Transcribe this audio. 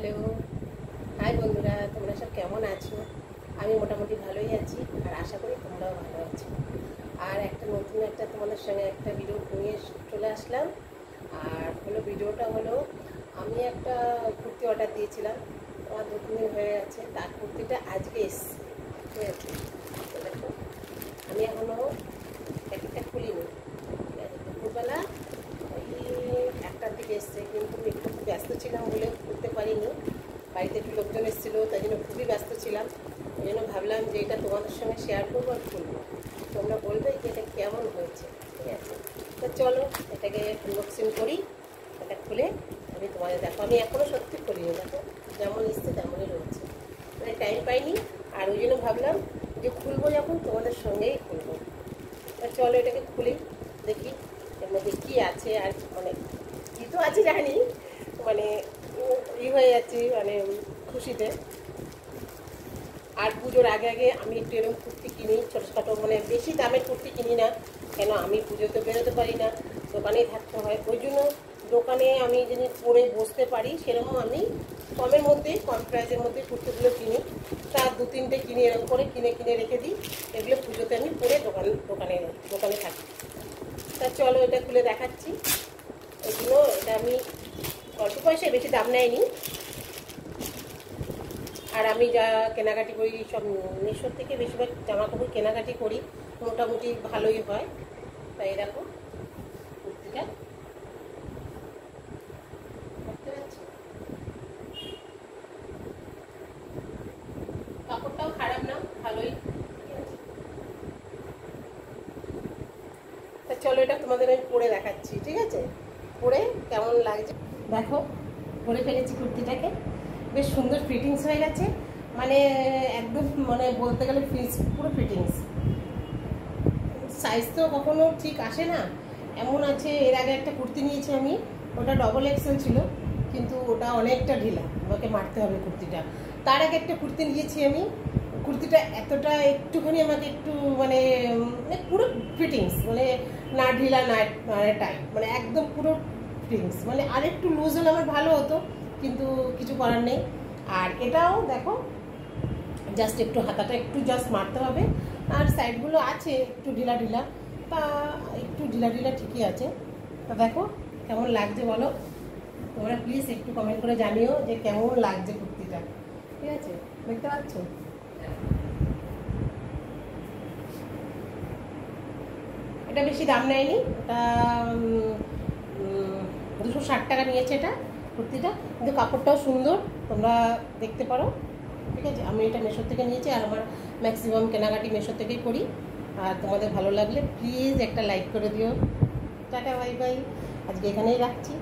Hello, high বন্ধুরা, তোমরা সব কেমন আছো? আমি মোটামুটি ভালোই আছি আর আশা করি তোমরাও ভালো আছো। আর নতুন তোমাদের সঙ্গে একটা ভিডিও নিয়ে চলে আসলাম। আর ভিডিওটা হলো, আমি একটা কুর্তি অর্ডার দিয়েছিলাম, আমার 2-3 দিন হয়ে গেছে। তার কুর্তিটা আজকে এসছে, ঠিক আছে? তো দেখো, আমি এখনও প্যাকেটটা খুলিনি, ঠিক আছে? দুপুরবেলা ওই 1টার দিকে এসছে, কিন্তু একটু ব্যস্ত ছিলাম বলে করতে পারিনি। বাড়িতে একটু লোকজন এসেছিলো, তাই জন্য খুবই ব্যস্ত ছিলাম। ওই জন্য ভাবলাম যে এটা তোমাদের সঙ্গে শেয়ার করবো আর খুলবো, তোমরা বলবে যে এটা কেমন হয়েছে, ঠিক আছে? তো চলো এটাকে আনবক্সিং করি। এটা খুলে আমি তোমাদের দেখো, আমি এখনও সত্যি খুলিনি, দেখো যেমন এসছে তেমনই রয়েছে, মানে টাইম পাইনি। আর ওই জন্য ভাবলাম যে খুলবো যখন তোমাদের সঙ্গেই খুলবো। চলো এটাকে খুলি, দেখি এর মধ্যে কী আছে। আর মানে কী তো আছে জানি, মানে হয়ে যাচ্ছি মানে খুশিতে। আর পুজোর আগে আগে আমি একটু এরকম কুর্তি কিনি, ছোটোখাটো, মানে বেশি দামের কুর্তি কিনি না, কেন আমি পুজোতে বেরোতে পারি না, দোকানেই থাকতে হয়। ওই জন্য দোকানে আমি যিনি পরে বসতে পারি সেরকম আমি কমের মধ্যে, কম প্রাইসের মধ্যে কুর্তিগুলো কিনি। তার 2-3টে কিনে এরকম করে কিনে রেখে দিই। এগুলো পুজোতে আমি পরে দোকানে থাকি। তা চলো এটা খুলে দেখাচ্ছি। এগুলো এটা আমি অল্প পয়সায়, বেশি দাম নেয়নি। আর আমি যা কেনাকাটি করি সব মিশোর থেকে বেশিরভাগ জামা কাপড় কেনাকাটি করি, মোটামুটি ভালোই হয়। তাই দেখো কুর্তিটা, দেখতে পাচ্ছ কাপড়টাও খারাপ না, ভালোই। তা চলো এটা তোমাদের আমি পরে দেখাচ্ছি, ঠিক আছে? পরে কেমন লাগছে দেখো। পরে ফেলেছি কুর্তিটাকে, বেশ সুন্দর ফিটিংস হয়ে গেছে, মানে একদম, মানে বলতে গেলে পুরো ফিটিংস। সাইজ তো কখনো ঠিক আসে না, এমন আছে। এর আগে একটা কুর্তি নিয়েছি আমি, ওটা XXL ছিল, কিন্তু ওটা অনেকটা ঢিলা, আমাকে মারতে হবে কুর্তিটা। তার আগে একটা কুর্তি নিয়েছি আমি, কুর্তিটা এতটা একটুখানি আমাকে একটু মানে পুরো ফিটিংস, মানে না ঢিলা না টাইট, মানে একদম পুরো ফিটিংস। মানে আর একটু লুজ হলে আমার ভালো হতো, কিন্তু কিছু করার নেই। আর এটাও দেখো, জাস্ট একটু হাতাটা একটু জাস্ট মারতে হবে, আর সাইডগুলো আছে একটু ঢিলা ঢিলা, তা একটু ঢিলা ঢিলা ঠিকই আছে। তা দেখো কেমন লাগছে বলো, তোমরা প্লিজ একটু কমেন্ট করে জানিও যে কেমন লাগছে কুর্তিটা, ঠিক আছে? দেখতে পাচ্ছ এটা বেশি দাম নেয়নি, এটা 260 টাকা নিয়েছে এটা কুর্তিটা, কিন্তু কাপড়টাও সুন্দর, তোমরা দেখতে পারো, ঠিক আছে? আমি এটা মিশো থেকে নিয়েছি, আর আমার ম্যাক্সিমাম কেনাকাটি মিশো থেকেই করি। আর তোমাদের ভালো লাগলে প্লিজ একটা লাইক করে দিও। টাটা, বাই বাই, আজকে এখানেই রাখছি।